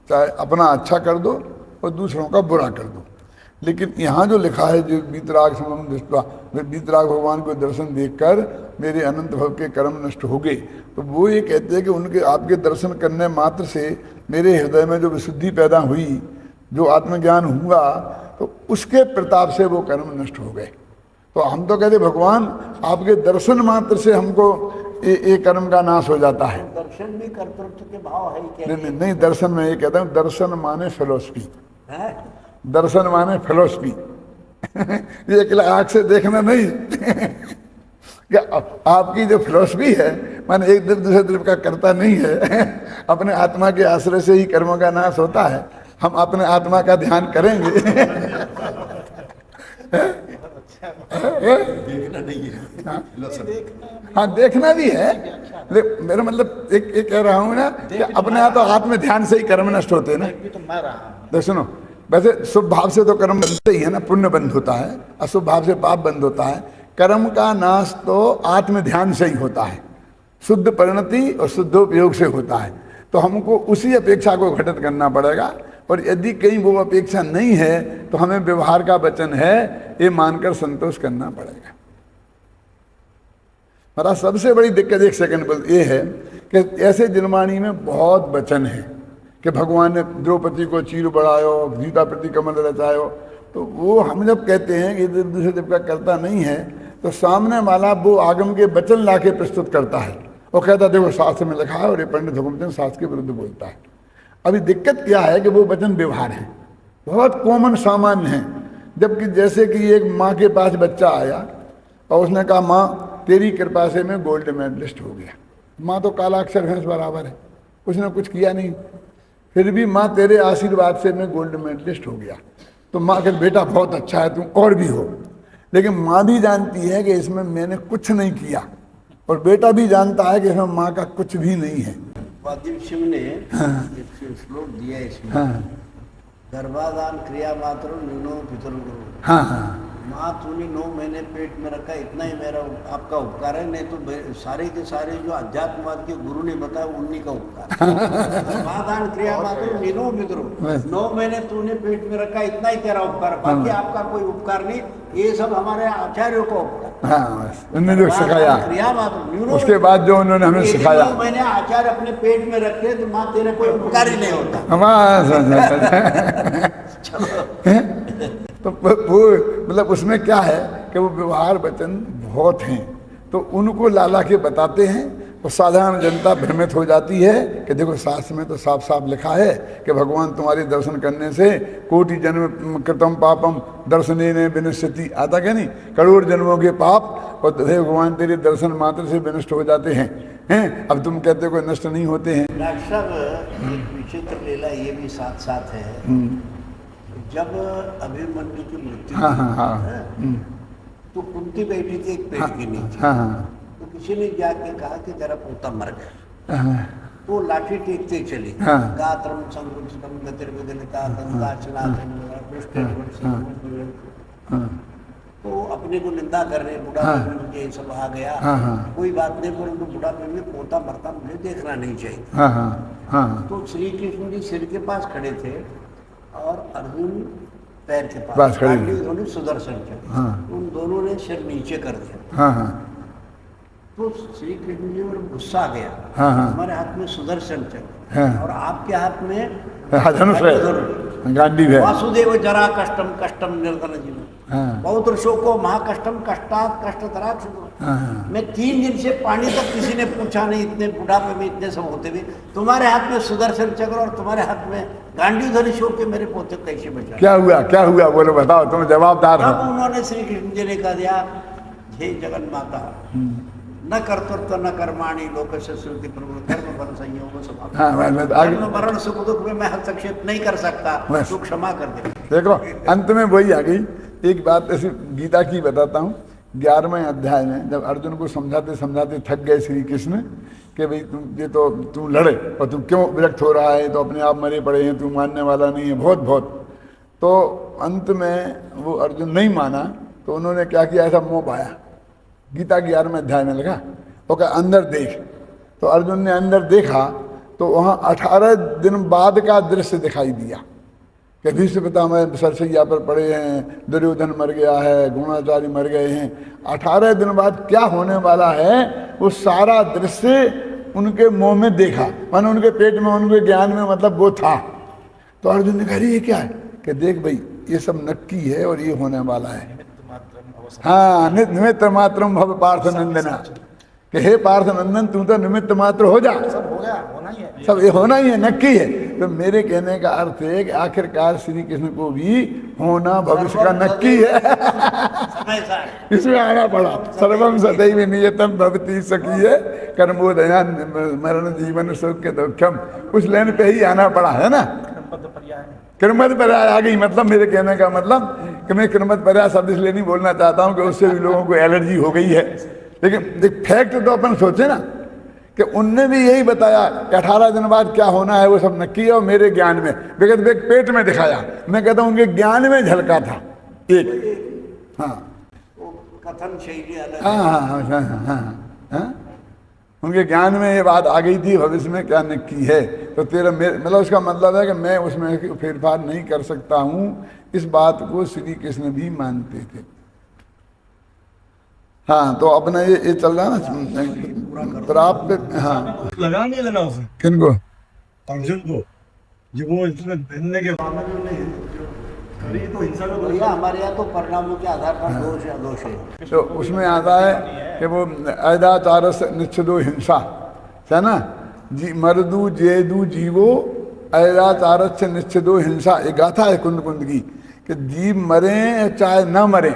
चाहे अपना अच्छा कर दो और दूसरों का बुरा कर दो। लेकिन यहाँ जो लिखा है जो वीतराग समम दृष्टवा, वीतराग भगवान को दर्शन देखकर मेरे अनंत भव के कर्म नष्ट हो गए, तो वो ये कहते हैं कि उनके आपके दर्शन करने मात्र से मेरे हृदय में जो विशुद्धि पैदा हुई, जो आत्मज्ञान हुआ, तो उसके प्रताप से वो कर्म नष्ट हो गए। तो हम तो कहते भगवान आपके दर्शन मात्र से हमको ये कर्म का नाश हो जाता है। दर्शन भी कर्तृत्व के भाव है क्या? नहीं नहीं दर्शन में ये कहता हूँ, दर्शन माने फिलोसफी, है? दर्शन माने फिलोसफी। ये अकेला आँख से देखना नहीं। क्या आपकी जो फिलोसफी है माने एक द्रव्य दूसरे द्रव्य का करता नहीं है, अपने आत्मा के आश्रय से ही कर्मों का नाश होता है। हम अपने आत्मा का ध्यान करेंगे देखना नहीं है। हाँ देखना भी है, लेकिन मेरा मतलब एक कह रहा हूँ ना कि अपने यहाँ तो हाथ में ध्यान से ही कर्म नष्ट होते हैं ना। तो मैं रहा हूँ। तो सुनो, वैसे शुभ भाव से तो कर्म बनते ही है ना, पुण्य बंद होता है, अशुभ भाव से पाप बंद होता है। कर्म का नाश तो आत्म ध्यान से ही होता है, शुद्ध परिणति और शुद्ध उपयोग से होता है। तो हमको उसी अपेक्षा को घटित करना पड़ेगा, और यदि कहीं वो अपेक्षा नहीं है तो हमें व्यवहार का वचन है ये मानकर संतोष करना पड़ेगा। हमारा सबसे बड़ी दिक्कत, एक सेकंड बोल, ये है कि ऐसे जनवाणी में बहुत वचन है कि भगवान ने द्रौपदी को चीर बढ़ायो, सीता प्रति कमल रचायो, तो वो हम जब कहते हैं कि दूसरे जब का करता नहीं है, तो सामने वाला वो आगम के वचन ला के प्रस्तुत करता है और कहता है देखो शास्त्र में लिखा है, और ये पंडित हुकुमचंद शास्त्र के विरुद्ध बोलता है। अभी दिक्कत क्या है कि वो वचन व्यवहार है, बहुत कॉमन सामान्य है। जबकि जैसे कि एक माँ के पास बच्चा आया और उसने कहा माँ तेरी कृपा से मैं गोल्ड मेडलिस्ट हो गया। माँ तो काला अक्षर भैंस बराबर है, उसने कुछ किया नहीं, फिर भी माँ तेरे आशीर्वाद से मैं गोल्ड मेडलिस्ट हो गया। तो माँ कहती बेटा बहुत अच्छा है, तुम और भी हो। लेकिन माँ भी जानती है कि इसमें मैंने कुछ नहीं किया, और बेटा भी जानता है कि इसमें माँ का कुछ भी नहीं है। वादिव शिव ने एक श्लोक दिया है इसमें, गर्भाधान क्रिया मात्र न्यूनो पितरु गुरु। हाँ हाँ, माँ तूने 9 महीने पेट में रखा, इतना ही मेरा आपका उपकार है, नहीं तो सारे के सारे जो अध्यात्मवाद के गुरु ने बताया उन्हीं का उपकार। गर्भाधान क्रिया मात्र न्यूनो पितरु, 9 महीने तूने पेट में रखा, इतना ही तेरा उपकार, बाकी आपका कोई उपकार नहीं, ये सब हमारे आचार्यों का उपकार। हाँ उन्होंने जो सिखाया, क्रिया मात्र, उसके बाद जो उन्होंने हमें सिखाया। 9 महीने आचार्य अपने पेट में रखे तो माँ तेरा कोई उपकार ही नहीं होता। तो वो मतलब उसमें क्या है कि वो व्यवहार वचन बहुत हैं, तो उनको लाला के बताते हैं, और साधारण जनता भ्रमित हो जाती है कि देखो शास्त्र में तो साफ साफ लिखा है कि भगवान तुम्हारे दर्शन करने से कोटि जन्म कृतम पापम दर्शने ने विनश्यति, आता क्या नहीं, करोड़ जन्मों के पाप और भगवान तेरे दर्शन मात्र से विनष्ट हो जाते हैं। अब तुम कहते हो नष्ट नहीं होते हैं। डॉक्टर साहब एक विचित्र लीला ये भी साथ साथ है, जब अभिमन्यु की मृत्यु, हाँ हाँ हाँ, तो कुंती बैठी थी एक पेड़ के नीचे, हाँ हाँ, तो किसी ने जाके कहा कि तेरा पोता मर गया, तो लाठी टेकते चली, गात्रम संकुचितम गतिर्विगलिता दंताचलाचल तो अपने को निंदा कर रहे, बुढ़ापे में मुझे ये सब आ गया, कोई बात नहीं, परंतु बुढ़ापे में पोता मरता मुझे देखना नहीं चाहिए। तो श्री कृष्ण जी सिर के पास खड़े थे और अर्जुन पैर के पास खड़े, दोनों सुदर्शन चक्र, उन दोनों ने सिर नीचे कर दिया। तो श्री कृष्ण जी को गुस्सा आ गया, हमारे हाथ में सुदर्शन चक्र और आपके हाथ में धनुष गांडीव है। वासुदेव जरा कष्टम कष्टम निर्धन जीवन, बहुत शोको महाकष्टम कष्टात कष्टतरा। मैं 3 दिन से पानी तक किसी ने पूछा नहीं, इतने बुढ़ापे में इतने सब होते हुए तुम्हारे हाथ में सुदर्शन चक्र और तुम्हारे हाथ में गांडीव धनुष होके मेरे पोते कैसे बचा? क्या हुआ बोलो, बताओ, तुम जवाबदार हो। तब उन्होंने श्री कृष्ण जी ने कह दिया, हे जगन माता, न कर्तृत्व न कर्माणि लोकस्य श्रुति प्रभु कर्म फल संयोग स्वभाव, मरण सुख दुख में मैं हस्तक्षेप नहीं कर सकता, तो क्षमा कर दे। देखो अंत में वही आ गई। एक बात ऐसी गीता की बताता हूँ, 11वें अध्याय में जब अर्जुन को समझाते समझाते थक गए श्री कृष्ण कि भाई तू लड़े और तू क्यों विरक्त हो रहा है, तो अपने आप मरे पड़े हैं, तू मानने वाला नहीं है, बहुत। तो अंत में वो अर्जुन नहीं माना, तो उन्होंने क्या किया, ऐसा मोह पाया, गीता 11वें अध्याय में लगा, वो कहा अंदर देख। तो अर्जुन ने अंदर देखा तो वहाँ 18 दिन बाद का दृश्य दिखाई दिया कि भीष्म पितामह सरसैया पर पड़े हैं, दुर्योधन मर गया है, गुणाचार्य मर गए हैं। 18 दिन बाद क्या होने वाला है वो सारा दृश्य उनके मुंह में देखा, माने उनके पेट में, उनके ज्ञान में, मतलब वो था। तो अर्जुन ने कहा ये क्या है, कि देख भाई ये सब नक्की है और ये होने वाला है। हाँ, निमित्त मात्रम भव पार्थ नंदना, कि हे पार्थ नंदन तू तो निमित्त मात्र हो जा, सब हो गया, होना ही है, सब ये होना ही है, नक्की है। तो मेरे कहने का अर्थ है कि आखिरकार श्री कृष्ण को भी होना भविष्य का नक्की है। इसमें आना पड़ा, सर्वम सदैव नियतम भवति सखी है कर्मोदया मरण जीवन सुख के दुखम, उस लाइन पे ही आना पड़ा है ना, क्रमबद्ध पर्याय आ गई। मतलब मेरे कहने का मतलब कि मैं क्रमत पर्याय शब्द इसलिए नहीं बोलना चाहता हूँ कि उससे भी लोगों को एलर्जी हो गई है, लेकिन एक फैक्ट तो अपन सोचे ना कि उनने भी यही बताया कि 18 दिन बाद क्या होना है वो सब नक्की है, और मेरे ज्ञान में बेगत बेग पेट में दिखाया। मैं कहता हूँ उनके ज्ञान में झलका था एक। हाँ कथन शैली अलग। हाँ हाँ हाँ हाँ हाँ हाँ, उनके ज्ञान में ये बात आ गई थी भविष्य में क्या नक्की है। तो तेरा मतलब उसका मतलब है कि मैं उसमें फेरफार नहीं कर सकता हूँ। इस बात को श्री कृष्ण भी मानते थे। हाँ तो अपना ये चल रहा है ना प्राप्त। हाँ लगा नहीं लगा उसे किनको अर्जुन को, जो वो इसमें भिड़ने के भैया हमारे यहाँ तो परिणामों के आधार पर दोष या दोष है। तो उसमें आता है कि वो अयदाचार से निश्चिदो हिंसा है ना, जी मरदू जेदू जीवो अयदाचार से निश्चिदो हिंसा। एक गाथा है कुंद कुंद की कि जीव मरे चाहे न मरे,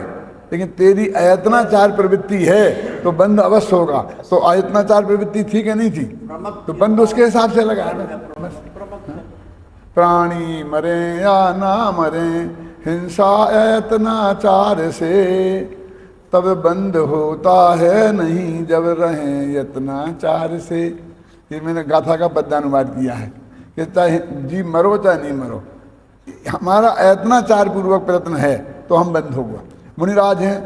लेकिन तेरी अयत्नाचार प्रवृत्ति है तो बंद अवश्य होगा। तो अयत्नाचार प्रवृत्ति थी कि नहीं थी, तो बंद उसके हिसाब से लगा है। प्राणी मरे या ना मरे हिंसा यत्नाचार से, तब बंद होता है नहीं जब रहे यत्नाचार से। ये मैंने गाथा का पद्यानुवाद किया है कि चाहे जीव मरो चाहे नहीं मरो, हमारा यत्नाचार पूर्वक प्रयत्न है तो हम बंद होगा। मुनिराज हैं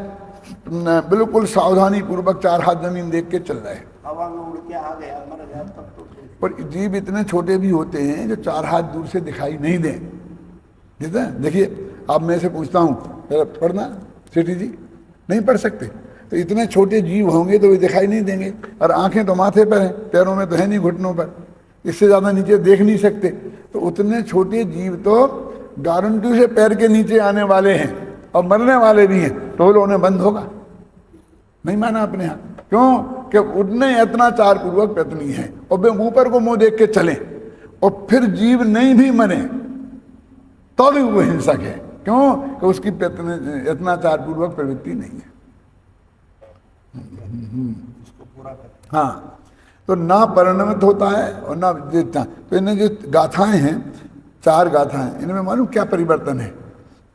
बिल्कुल सावधानी पूर्वक 4 हाथ जमीन देख के चल रहे हैं, हवा में उड़ के आ गया मर गया तब तो। पर जीव इतने छोटे भी होते हैं जो 4 हाथ दूर से दिखाई नहीं दें। देखिए अब मैं से पूछता हूँ पढ़ना सेठी जी, नहीं पढ़ सकते, तो इतने छोटे जीव होंगे तो वे दिखाई नहीं देंगे। और आंखें तो माथे पर हैं, पैरों में तो है नहीं, घुटनों पर, इससे ज़्यादा नीचे देख नहीं सकते। तो उतने छोटे जीव तो गारंटी से पैर के नीचे आने वाले हैं और मरने वाले भी हैं, तो वो उन्हें बंद होगा। नहीं माना अपने यहाँ, क्यों कि उतने यत्नाचार पूर्वक प्रयत्नी है और वे ऊपर को मुंह देख के चले, और फिर जीव नहीं भी मरे तो भी वो हिंसक है। क्यों कि उसकी यत्नाचार पूर्वक प्रवृत्ति नहीं है। हाँ तो ना परिणमित होता है और ना जितना। तो इन्हें जो गाथाएं हैं 4 गाथाएं, इनमें मालूम क्या परिवर्तन है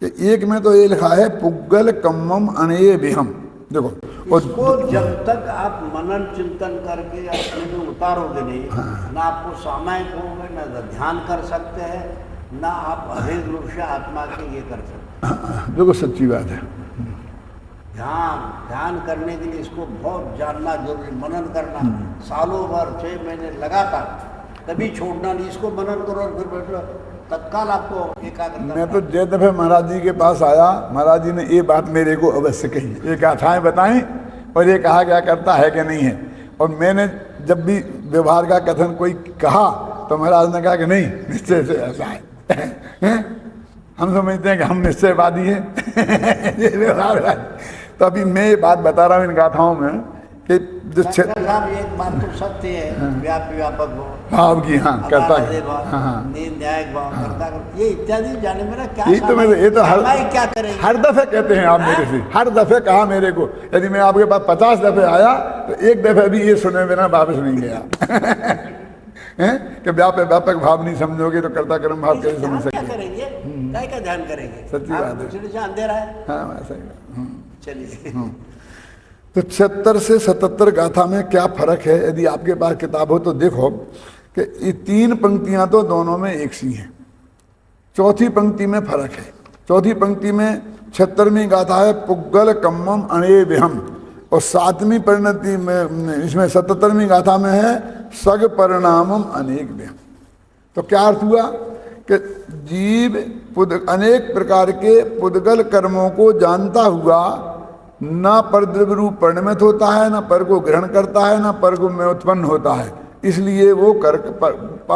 कि एक में तो ये लिखा है पुग्गल कम्मम अणये विहम। देखो उसको जब तक आप मनन चिंतन करके अपने में उतारोगे नहीं, ना आपको सामायिक होंगे, ना ध्यान कर सकते हैं, ना आप अभेद रूप से आत्मा के ये कर सकते। देखो सच्ची बात है। ध्यान करने के लिए इसको बहुत जानना जरूरी, मनन करना सालों भर 6 महीने लगातार, कभी छोड़ना नहीं। इसको मनन करो और फिर बैठो, तत्काल आपको एकाग्रता। मैं तो जय दफे महाराज जी के पास आया, महाराज जी ने ये बात मेरे को अवश्य कही, ये गाथाएं बताई और ये कहा क्या करता है कि नहीं है। और मैंने जब भी व्यवहार का कथन कोई कहा तो महाराज ने कहा कि नहीं, निश्चय से ऐसा है। हम समझते हैं कि हम निश्चयवादी हैं। ये व्यवहार है। तो अभी मैं ये बात बता रहा हूँ इन गाथाओं में कि जो एक बात तो सत्य है, व्यापक भाव की, हाँ करता न्यायिक भाव करता, ये इत्यादि जाने मेरा क्या, ये तो मेरे, ये तो क्या करेंगे, हर दफे कहते हैं आप मेरे से, हर दफे कहा मेरे को। यदि मैं आपके पास 50 दफे आया तो एक दफे भी ये सुने बिना वापस नहीं गया। कि व्यापक भाव नहीं समझोगे तो कर्ता कर्म भाव कैसे समझ सकते करेंगे, क्या ध्यान करेंगे। सच्ची बात है, अंधेरा है। हाँ सही। चलिए तो 76 से 77 गाथा में क्या फर्क है, यदि आपके पास किताब हो तो देखो कि ये 3 पंक्तियां तो दोनों में एक सी हैं। चौथी पंक्ति में फर्क है। चौथी पंक्ति में 76वीं गाथा है पुग्गल कम्मम अणे विहम, और 7वीं परिणति में इसमें 77वीं गाथा में है सग परिणामम अनेक विहम। तो क्या अर्थ हुआ कि जीव अनेक प्रकार के पुद्गल कर्मों को जानता हुआ ना पर द्रव्य रूप परिणमित होता है, ना पर को ग्रहण करता है, ना पर को में उत्पन्न होता है। इसलिए वो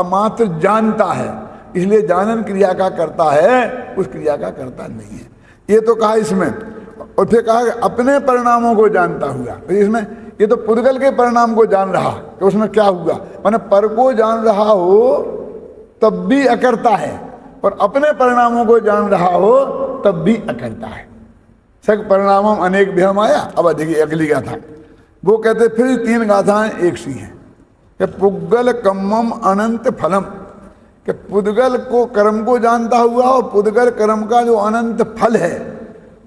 मात्र जानता है, इसलिए जानन क्रिया का करता है, उस क्रिया का करता नहीं है। ये तो कहा इसमें। और फिर कहा कि अपने परिणामों को जानता हुआ। तो इसमें ये तो पुद्गल के परिणाम को जान रहा कि उसमें क्या हुआ, माने पर को जान रहा हो तब भी अकर्ता है, और अपने परिणामों को जान रहा हो तब भी अकर्ता है। सग परिणामम अनेक विहम आया। अब देखिए अगली गाथा, वो कहते फिर 3 गाथाएं एक सी हैं कि पुद्गल कम्मम अनंत फलम, कि पुद्गल को कर्म को जानता हुआ और पुद्गल कर्म का जो अनंत फल है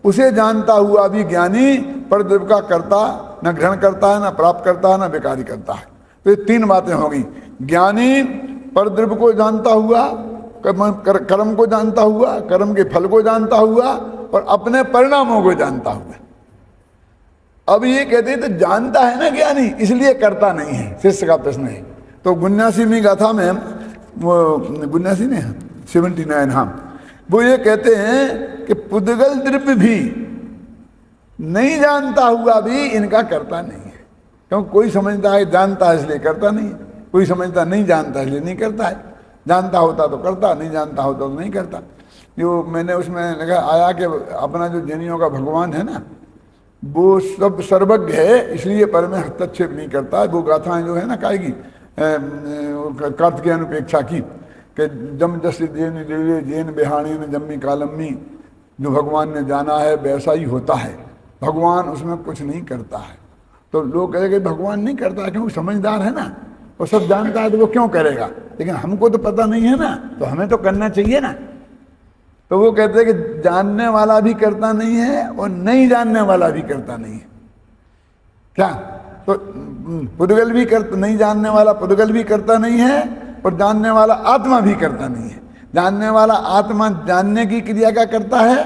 उसे जानता हुआ भी ज्ञानी परद्रव्य का कर्ता न ग्रहण करता है, न प्राप्त करता है, न बेकारी करता है। तो ये तीन बातें हो गई। ज्ञानी परद्रव्य को जानता हुआ, कर्म को जानता हुआ, कर्म के फल को जानता हुआ और अपने परिणामों को जानता हुआ। अब ये कहते हैं तो जानता है ना ज्ञानी, इसलिए करता नहीं है। शिष्य का प्रश्न है। तो 79वीं गाथा में वो 79 ने 79, हाँ, वो ये कहते हैं कि पुद्गल द्रव्य भी नहीं जानता हुआ भी इनका करता नहीं है। क्योंकि कोई समझता है जानता है इसलिए करता नहीं है, कोई समझता नहीं जानता इसलिए नहीं करता है। जानता होता तो करता, नहीं जानता होता तो नहीं करता। जो मैंने उसमें लगा आया कि अपना जो जैनियों का भगवान है ना, वो सब सर्वज्ञ है, इसलिए पर में हस्तक्षेप नहीं करता। वो गाथाएं जो है ना काएगी कार्त की अनुपेक्षा की कि जम जस जैन देवे जैन बेहाणी ने जम्मी कालम्मी, जो भगवान ने जाना है वैसा ही होता है, भगवान उसमें कुछ नहीं करता है। तो लोग कहेंगे भगवान नहीं करता क्योंकि समझदार है ना, वो सब जानता है तो वो क्यों करेगा, लेकिन हमको तो पता नहीं है ना, तो हमें तो करना चाहिए ना। तो वो कहते हैं कि जानने वाला भी करता नहीं है और नहीं जानने वाला भी करता नहीं है। क्या? तो पुद्गल भी करता नहीं, जानने वाला पुद्गल भी करता नहीं है और जानने वाला आत्मा भी करता नहीं है। जानने वाला आत्मा जानने की क्रिया का करता है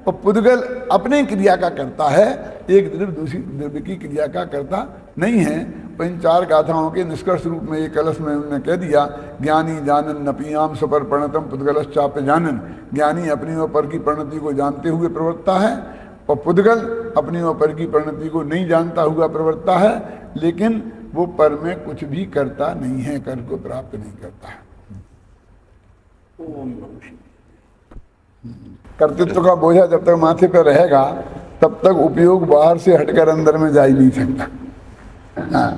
और पुद्गल अपनी क्रिया का करता है। एक द्रव्य दूसरी द्रव्य की क्रिया का करता नहीं है। तो इन चार गाथाओं के निष्कर्ष रूप में ये कलश में उन्होंने कह दिया, ज्ञानी जानन नपियाम सुपर प्रणतम पुद्गलश्चाप्य जानन। ज्ञानी अपनी और पर की परिणति को जानते हुए प्रवृत्ता है और पुद्गल अपनी और पर की परिणति को नहीं जानता हुआ प्रवृत्ता है, लेकिन वो पर में कुछ भी करता नहीं है, कर को प्राप्त नहीं करता है। कर्तृत्व का बोझा जब तक माथे पर रहेगा तब तक उपयोग बाहर से हटकर अंदर में जा ही नहीं सकता। हाँ,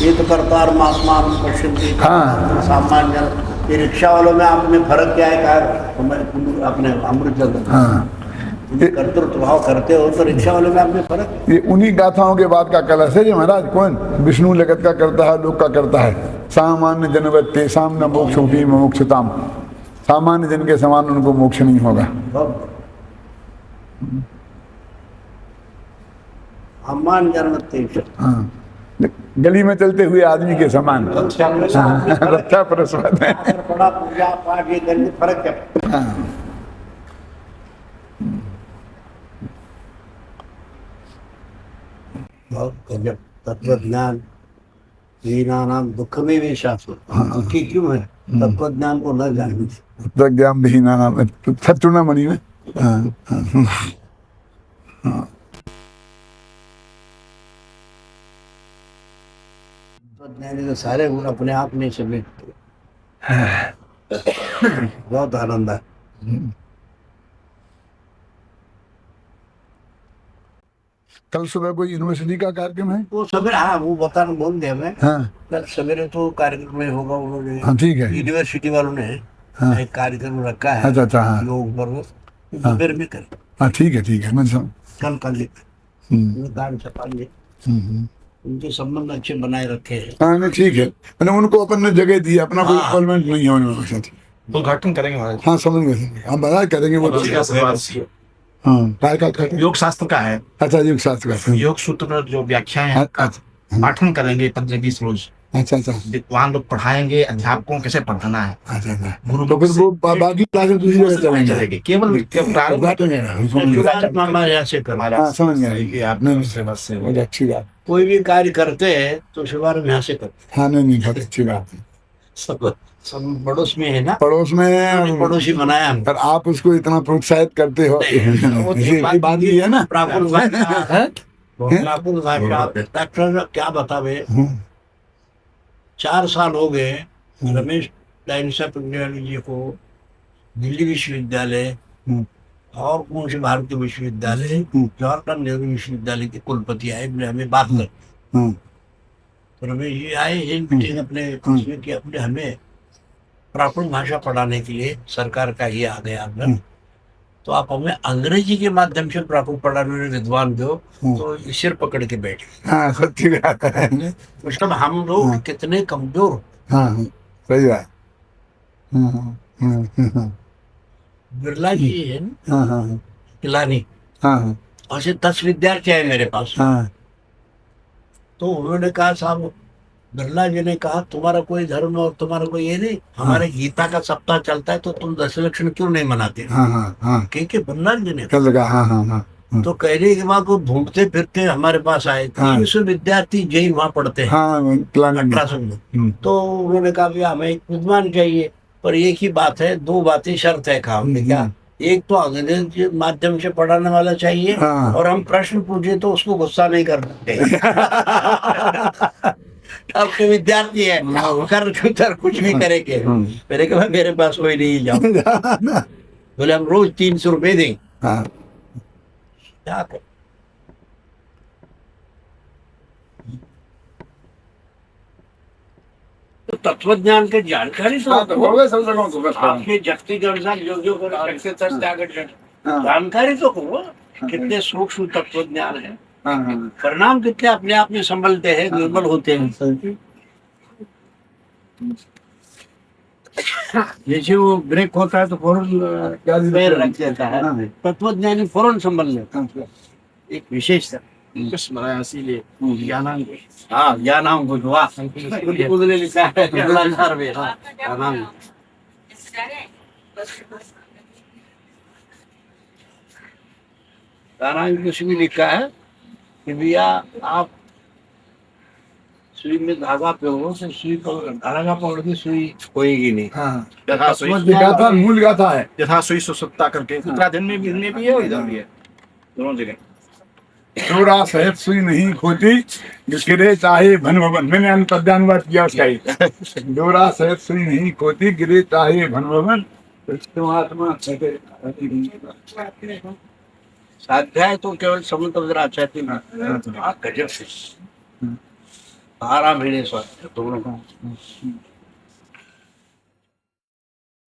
ये तो करतार महात्मान पश्चिमी। हाँ, सामान्य ये रिक्शा वालों में आप में फर्क क्या है? कहा अपने अमृत जल, हाँ, कर्तृत्व भाव करते हो तो रिक्शा वालों में आप में फर्क। ये उन्हीं गाथाओं के बाद का कलश है। ये महाराज कौन विष्णु लगत का करता है, लोक का करता है। सामान्य जनवत्ते साम न मोक्ष मोक्षताम, सामान्य जन के समान उनको मोक्ष नहीं होगा। अम्मान जनवत्ते, हाँ, गली में चलते हुए आदमी के समान। रक्षा परस्पर बड़ा पूजा पाठ ये करने फर्क है। हाँ, बहुत गजब तत्व ज्ञान हीनानाम दुख में भी शास्त्र दुखी क्यों है? तत्व ज्ञान को न जानने से। प्रज्ञान विहीना नाम सचुना मणि में। हाँ, हाँ, हाँ। ज्ञानी तो सारे गुण अपने आप में समेटते। बहुत आनंद है। कल सुबह कोई यूनिवर्सिटी का कार्यक्रम है? वो सवेरे, हाँ वो बताना बोल दिया मैं। हाँ, कल सवेरे तो कार्यक्रम में होगा। उन्होंने, हाँ, ठीक है, यूनिवर्सिटी वालों ने हाँ, एक कार्यक्रम रखा है। अच्छा अच्छा, हाँ, योग पर दोपहर में कर। हाँ, ठीक है, ठीक है, मैं समझ। कल गान छपाएंगे। उनके संबंध अच्छे बनाए रखे हैं। हाँ, नहीं ठीक है, मैंने उनको अपन ने जगह दी, अपना कोई इन्वॉल्वमेंट नहीं है उनमें साथ। उद्घाटन करेंगे महाराज। हाँ, समझ गए, हम बता करेंगे वो। हाँ, काय का योग शास्त्र का है। अच्छा, योग शास्त्र का योग सूत्र में जो व्याख्याएं हैं पाठन करेंगे 15-20 रोज। अच्छा अच्छा, वहाँ लोग पढ़ाएंगे अध्यापकों कैसे पढ़ाना है। अच्छा अच्छा, तो फिर वो बाकी क्लासेस दूसरी जगह चलेंगे, केवल समझ गया आपने। अच्छी बात, कोई भी कार्य करते हैं तो शुभारंभ यहाँ से करते। हाँ, नहीं बहुत अच्छी बात है। सब पड़ोस में है ना, पड़ोस में पड़ोसी बनाया हम। पर आप उसको इतना प्रोत्साहित करते हो, ये बात भी है ना। प्राकृत भाषा, डॉक्टर क्या बतावे। 4 साल हो गए रमेश डायनिसा पुण्यवाली जी को दिल्ली विश्वविद्यालय और कौन से भारतीय विश्वविद्यालय, जवाहरलाल नेहरू विश्वविद्यालय के कुलपति आए, हमें बात कर। तो रमेश जी आए एक मीटिंग अपने कि अपने हमें प्राकृत भाषा पढ़ाने के लिए सरकार का ये आ गया आग्रह, तो आप हमें अंग्रेजी के माध्यम से प्राकृत पढ़ाने में विद्वान दो। तो सिर पकड़ के बैठे। हाँ, सच्ची बात है। मतलब हम लोग कितने कमजोर। हाँ, सही बात। बिरला जी है ना, पिलानी। हाँ हाँ और से 10 विद्यार्थी आए मेरे पास। हाँ तो उन्होंने कहा साहब, बिरला जी ने कहा तुम्हारा कोई धर्म और तुम्हारा कोई ये नहीं, हमारे गीता का सप्ताह चलता है तो तुम दशलक्षण क्यों नहीं मनाते? हाँ हाँ हाँ क्योंकि बिरला जी ने कल लगा हाँ हाँ हाँ तो कहने के बाद वो घूमते फिरते हमारे पास आए। हाँ। 300 विद्यार्थी जय वहां पढ़ते हैं हाँ प्लानिंग 1800 में। तो उन्होंने कहा भैया हमें एक विद्वान चाहिए, पर एक ही बात है, 2 बातें शर्त है। कहा हमने क्या? एक तो अंग्रेजी माध्यम से पढ़ाने वाला चाहिए, हाँ। और हम प्रश्न पूछे तो उसको गुस्सा नहीं कर सकते। आपके विद्यार्थी है, कर कुछ भी करेंगे। मैंने कहा मेरे पास कोई नहीं, जाओ। बोले हम रोज 300 रुपए देंगे। हाँ क्या कर? तो तत्वज्ञान के जानकारी तो आपके जगती जानकारी तो हो, कितने सूक्ष्म तत्वज्ञान है, परिणाम कितने अपने आप में संभलते हैं, निर्मल होते हैं। जैसे वो ब्रेक होता है तो फौरन पैर रख देता है, तत्वज्ञानी फौरन संभल लेता है। एक विशेषता इसीलिए ज्ञानांग। हाँ ज्ञानांग बुझवा ने लिखा है ज्ञानांग। ज्ञानांग कुछ भी लिखा है कि भैया आप सुई में धागा पे हो तो सुई धागा पकड़ के सुई खोएगी नहीं। हाँ गाथा मूल गाथा है। यथा सुई सुसुप्ता करके उत्तराधन में भी है और इधर भी है, दोनों जगह। डोरा सहित सुई नहीं खोती, गिरे चाहे भन भवन। मैंने अंतर्ध्यानुवाद किया उसका ही। डोरा सहित सुई नहीं खोती, गिरे चाहे भन भवन। स्वाध्याय तो केवल समुद्राचार्य गजब से 12 महीने स्वाध्याय दोनों।